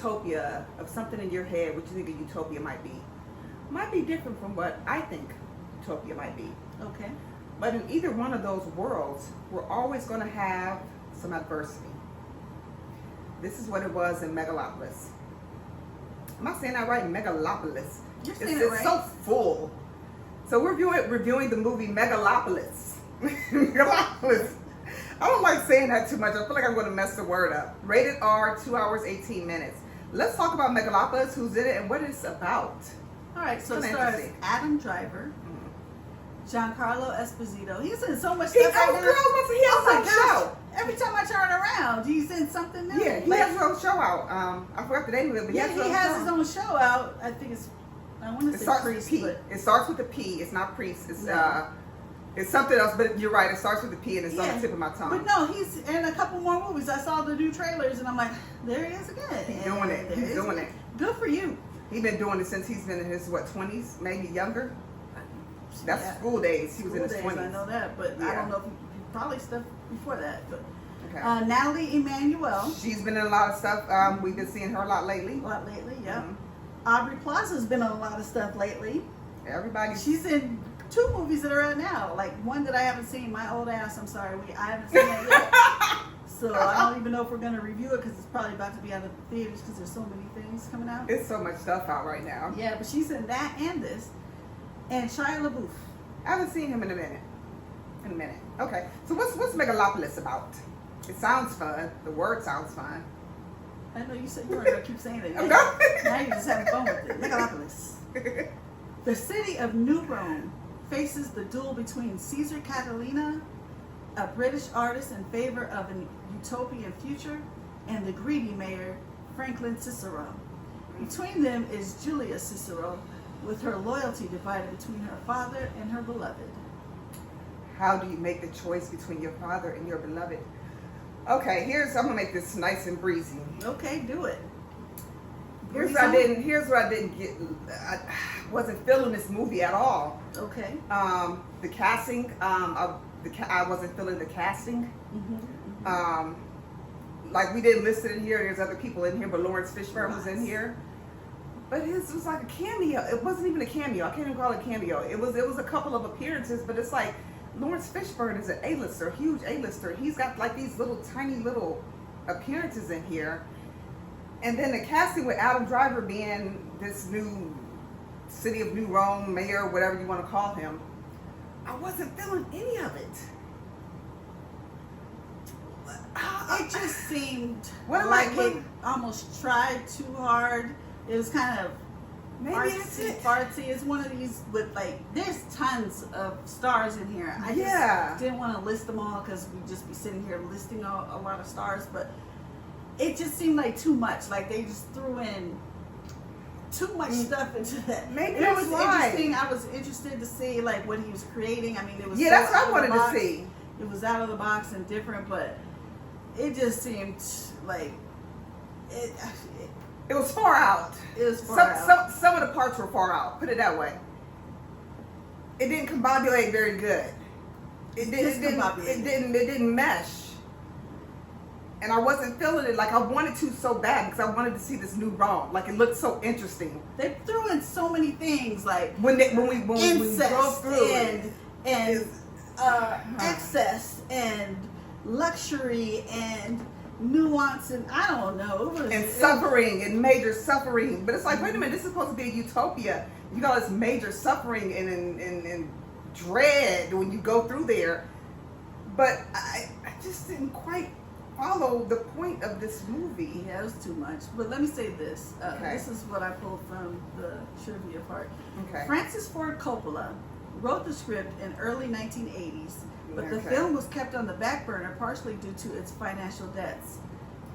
utopia of something in your head, what you think a utopia might be different from what I think utopia might be. Okay. But in either one of those worlds, we're always going to have some adversity. This is what it was in Megalopolis. Am I saying that right? Megalopolis. You're saying it right. It's so full. So we're reviewing the movie Megalopolis. Megalopolis. I don't like saying that too much. I feel like I'm going to mess the word up. Rated R, 2 hours, 18 minutes. Let's talk about Megalopolis, who's in it, and what it's about. All right, so it stars Adam Driver, Giancarlo Esposito. He's in so much stuff. He has a show. Every time I turn around, he's in something new. Yeah, he has his own show out. I forgot the name of it, but he has his own show out. I think it's, I want to say Priest, but it starts with a P. It's not Priest. It's it's something else, but you're right. It starts with a P, and it's on the tip of my tongue. But no, he's in a couple more movies. I saw the new trailers, and I'm like, there he is again. He's doing it. He's doing it. Good for you. He's been doing it since he's been in his 20s, maybe younger. That's school days. He was in his 20s. I know that, but I don't know if probably stuff before that. But okay. Natalie Emmanuel. She's been in a lot of stuff. We've been seeing her a lot lately. Yeah. Aubrey Plaza's been on a lot of stuff lately. Everybody. She's in 2 movies that are out now. Like one that I haven't seen. My old ass. I'm sorry, I haven't seen it yet. So I don't even know if we're gonna review it because it's probably about to be out of the theaters because there's so many things coming out. It's so much stuff out right now. Yeah, but she's in that and this. And Shia LaBeouf. I haven't seen him in a minute. Okay. So what's Megalopolis about? It sounds fun. The word sounds fun. I know you said you weren't gonna keep saying it. I'm now you're just having fun with it. Megalopolis. The city of New Rome faces the duel between Caesar Catalina, a British artist in favor of an utopian future, and the greedy mayor, Franklin Cicero. Between them is Julia Cicero, with her loyalty divided between her father and her beloved. How do you make the choice between your father and your beloved? Okay, I'm gonna make this nice and breezy. Okay, do it. Here's what I didn't get. I wasn't feeling this movie at all. Okay. The casting, I wasn't feeling the casting. Like we didn't list it in here. There's other people in here, but Lawrence Fishburne was in here. But his was like a cameo. It wasn't even a cameo. I can't even call it a cameo. It was a couple of appearances, but it's like Lawrence Fishburne is an A-lister, huge A-lister. He's got like these little tiny little appearances in here. And then the casting with Adam Driver being this new city of New Rome mayor, whatever you want to call him, I wasn't feeling any of it. It just seemed like it almost tried too hard. It was kind of fartsy. It's one of these with like, there's tons of stars in here. I just didn't want to list them all because we'd just be sitting here listing a lot of stars, but it just seemed like too much. Like they just threw in too much stuff into that. Maybe it was interesting. I was interested to see like what he was creating. I mean, it was that's what I wanted to see. It was out of the box and different, but it just seemed like it was far out. It was far out. Some of the parts were far out. Put it that way. It didn't combobulate very good. It didn't mesh. And I wasn't feeling it like I wanted to so bad because I wanted to see this new Rome. Like it looked so interesting. They threw in so many things like when we drove through and excess and luxury and nuance and I don't know. Suffering and major suffering. But it's like, wait a minute, this is supposed to be a utopia. You got this major suffering and dread when you go through there. But I just didn't quite follow the point of this movie. Yeah, it was too much. But let me say this. This is what I pulled from the trivia part. Okay. Francis Ford Coppola wrote the script in early 1980s. But the film was kept on the back burner partially due to its financial debts.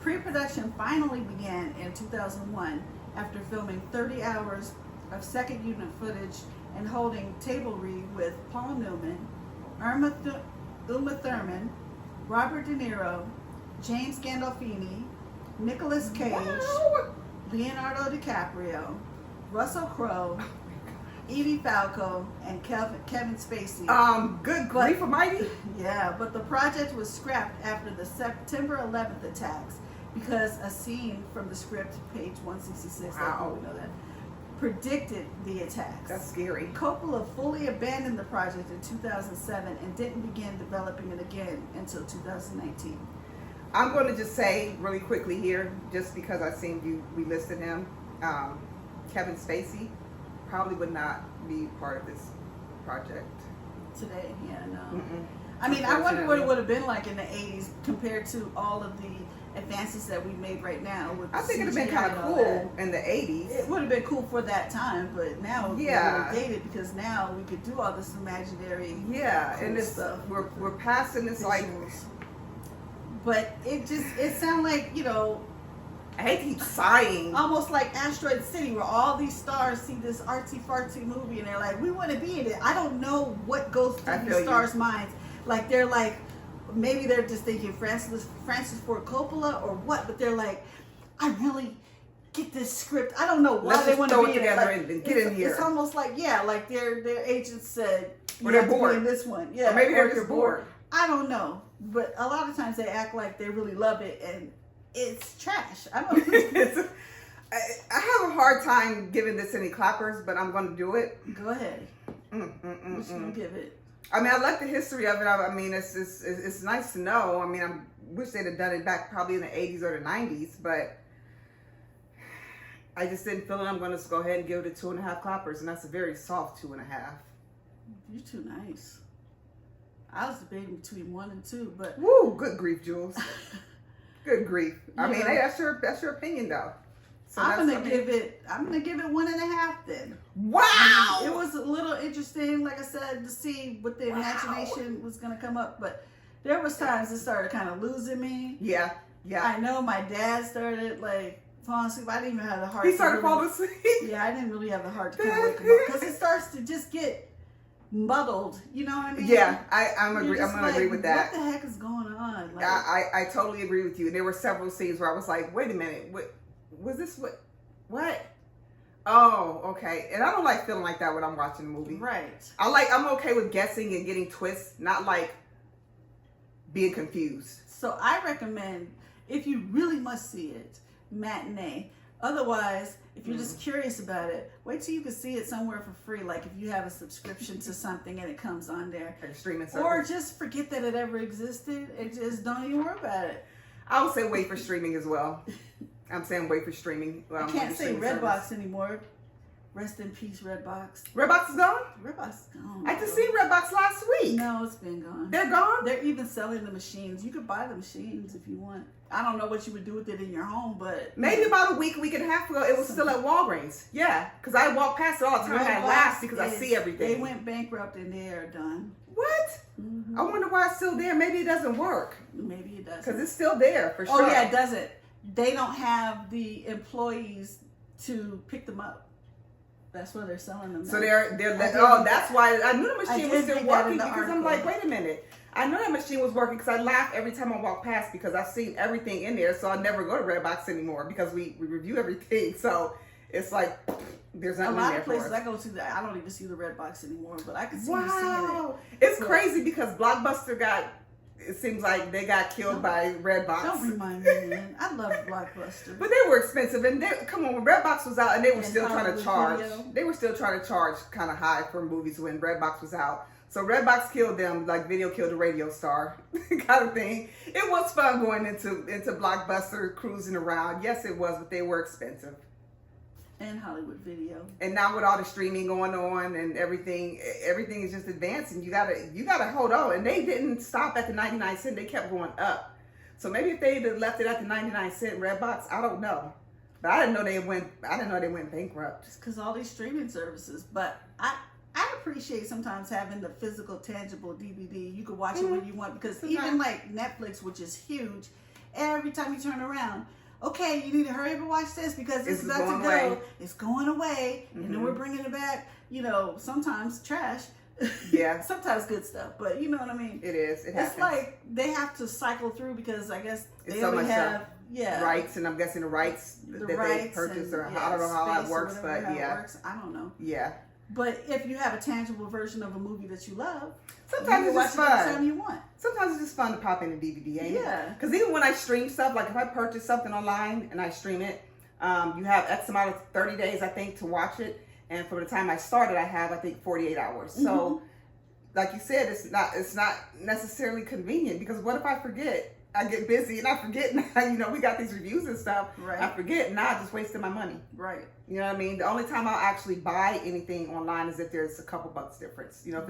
Pre-production finally began in 2001 after filming 30 hours of second unit footage and holding table read with Paul Newman, Uma Thurman, Robert De Niro, James Gandolfini, Nicolas Cage, Leonardo DiCaprio, Russell Crowe, Edie Falco, and Kevin Spacey. Good grief almighty. Yeah, but the project was scrapped after the September 11th attacks because a scene from the script, page 166, Wow. I know that, predicted the attacks. That's scary. Coppola fully abandoned the project in 2007 and didn't begin developing it again until 2019. I'm going to just say really quickly here, just because I seen we listed him, Kevin Spacey probably would not be part of this project. Today, yeah, no. Mm-mm. I mean, I wonder what it would have been like in the 80s compared to all of the advances that we made right now. With I think it'd have been CGI kind of and all cool that. in the 80s. It would have been cool for that time, but now it's Yeah. a little dated because now we could do all this imaginary Yeah, cool and it's stuff. we're passing this like, visuals. But it sounds like, you know, I hate to keep sighing. almost like Asteroid City, where all these stars see this artsy fartsy movie and they're like, we want to be in it. I don't know what goes I through feel these you. stars' minds. Like, they're like, maybe they're just thinking Francis Ford Coppola or what, but they're like, I really get this script. I don't know why Let's they just want throw to it be in it. together Like, and get in here. It's almost like, yeah, like their agents said, you Or they're have to bored. be in this one. Yeah, Or maybe they're or just bored. I don't know, but a lot of times they act like they really love it, and it's trash. I don't. I have a hard time giving this any clappers, but I'm going to do it. Go ahead. What you gonna give it? I mean, I like the history of it. I mean, it's nice to know. I mean, I wish they'd have done it back probably in the 80s or the 90s, but I just didn't feel it. I'm going to go ahead and give it a 2.5 clappers, and that's a very soft 2.5. You're too nice. I was debating between 1 and 2, but Woo! Good grief, Jules. Good grief. I mean, Yeah. hey, that's your opinion, though. So I'm that's- gonna give it 1.5 then. Wow! It was a little interesting, like I said, to see what the Wow. imagination was gonna come up, but there was times it started kind of losing me. Yeah. I know my dad started like falling asleep. I didn't even have the heart. He to started really- falling asleep. Yeah, I didn't really have the heart to kind of wake him up because it starts to just get muddled. You know what I mean? Yeah, I'm You're going just to agree with that. What the heck is going on? Like, I totally agree with you. And there were several scenes where I was like, wait a minute, what was this? What? Oh, okay. And I don't like feeling like that when I'm watching a movie. right. I'm okay with guessing and getting twists, not like being confused. So I recommend, if you really must see it, matinee. Otherwise, if you're just curious about it, wait till you can see it somewhere for free. Like if you have a subscription to something and it comes on there. Like a streaming service. Or just forget that it ever existed and just don't even worry about it. I would say wait for streaming as well. I'm saying wait for streaming. I can't say streaming Redbox service. anymore. Rest in peace, Redbox. Redbox is gone? Redbox is gone. I just seen Redbox last week. No, it's been gone. They're gone? They're even selling the machines. You could buy the machines if you want. I don't know what you would do with it in your home, but Maybe about a week and a half ago, it was still at Walgreens. Yeah, because I walk past it all the time. I Redbox laugh because I is- see everything. They went bankrupt and they are done. What? Mhm. I wonder why it's still there. Maybe it doesn't work Maybe it doesn't. because it's still there for sure. Oh yeah, it doesn't. They don't have the employees to pick them up. That's why they're selling them. So now. they're I did that's why I knew the machine did was still read that in working the because I'm article. like, wait a minute. I know that machine was working because I laugh every time I walk past because I've seen everything in there. So I never go to Redbox anymore because we review everything. So it's like there's a nothing in lot there of for places us. I go to that I don't even see the red box anymore, but I can see you seeing Wow, it's So- crazy because Blockbuster got. It seems like they got killed by it. Don't Redbox. remind me, man. I love Blockbuster. But they were expensive, and come on, when Redbox was out, and they were And still trying to Hollywood charge. Video. They were still trying to charge kind of high for movies when Redbox was out. So Redbox killed them, like video killed the radio star, kind of thing. It was fun going into Blockbuster, cruising around. Yes, it was, but they were expensive. And Hollywood Video. And now with all the streaming going on and everything is just advancing. You gotta hold on. And they didn't stop at the 99 cent. They kept going up. So maybe if they'd have left it at the 99 cent Redbox, I don't know. But I didn't know they went bankrupt. Just because all these streaming services. But I appreciate sometimes having the physical, tangible DVD. You can watch it when you want, because even like Netflix, which is huge, every time you turn around, okay, you need to hurry up and watch this because it's about to go. Away. It's going away, and then we're bringing it back. You know, sometimes trash. Yeah. Sometimes good stuff, but you know what I mean. It is. It happens. It's like they have to cycle through because I guess It's they so only much have rights, and I'm guessing the rights the that they rights purchased, and, or I don't know how that space or works, whatever, but how it yeah. works. I don't know. Yeah. But if you have a tangible version of a movie that you love, sometimes you it's can just watch it anytime fun. you want. Sometimes it's just fun to pop in a DVD, ain't Yeah. Because even when I stream stuff, like if I purchase something online and I stream it, you have X amount of 30 days, I think, to watch it. And from the time I started, I have, I think, 48 hours. So, like you said, it's not necessarily convenient, because what if I forget? I get busy and I forget. You know, we got these reviews and stuff. Right. I forget, and now I just wasted my money. Right. You know what I mean? The only time I'll actually buy anything online is if there's a couple bucks difference. You know,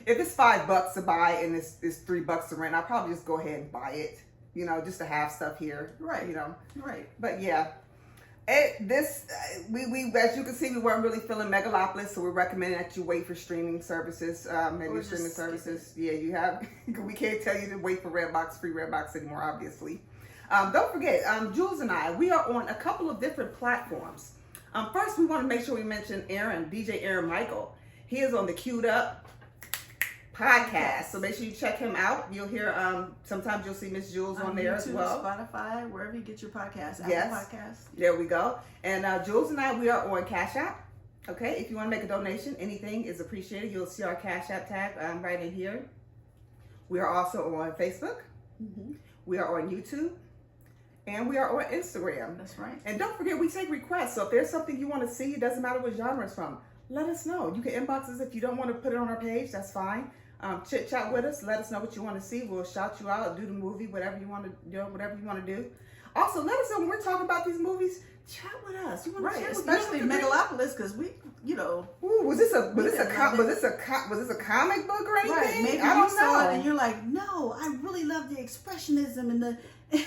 if it's $5 to buy and it's $3 to rent, I'll probably just go ahead and buy it. You know, just to have stuff here. Right. You know. Right. But yeah. We as you can see, we weren't really feeling Megalopolis, so we're recommending that you wait for streaming services, maybe Or streaming just services. Yeah, you have. We can't tell you to wait for free Redbox anymore, obviously. Don't forget, Jules and I, we are on a couple of different platforms. First, we want to make sure we mention DJ Aaron Michael. He is on the Queued Up podcast, so make sure you check him out. You'll hear sometimes you'll see Miss Jules on there YouTube, as well. Spotify, wherever you get your podcasts. Yes. Apple Podcasts. There we go. And Jules and I, we are on Cash App. Okay, if you want to make a donation, anything is appreciated. You'll see our Cash App tag right in here. We are also on Facebook. We are on YouTube. And we are on Instagram. That's right. And don't forget, we take requests. So if there's something you want to see, it doesn't matter what genre it's from, let us know. You can inbox us if you don't want to put it on our page. That's fine. Chit chat with us. Let us know what you want to see. We'll shout you out, do the movie, whatever you want to do, whatever you want to do. Also, let us know when we're talking about these movies. Chat with us. You want to chat with us? Especially Megalopolis, because we, you know. Ooh, was this a comic book or anything? Right. Maybe I you don't saw know. it and you're like, no, I really love the expressionism and the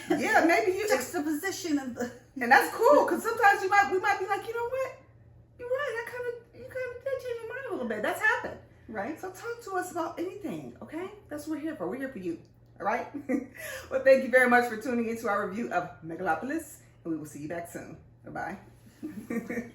Yeah, maybe you juxtaposition of the. And that's cool, because sometimes we might be like, you know what? You're right. You kind of did change your mind a little bit. That's happened. Right. So talk to us about anything, okay? That's what we're here for. We're here for you, all right? Well, thank you very much for tuning into our review of Megalopolis, and we will see you back soon. Bye-bye.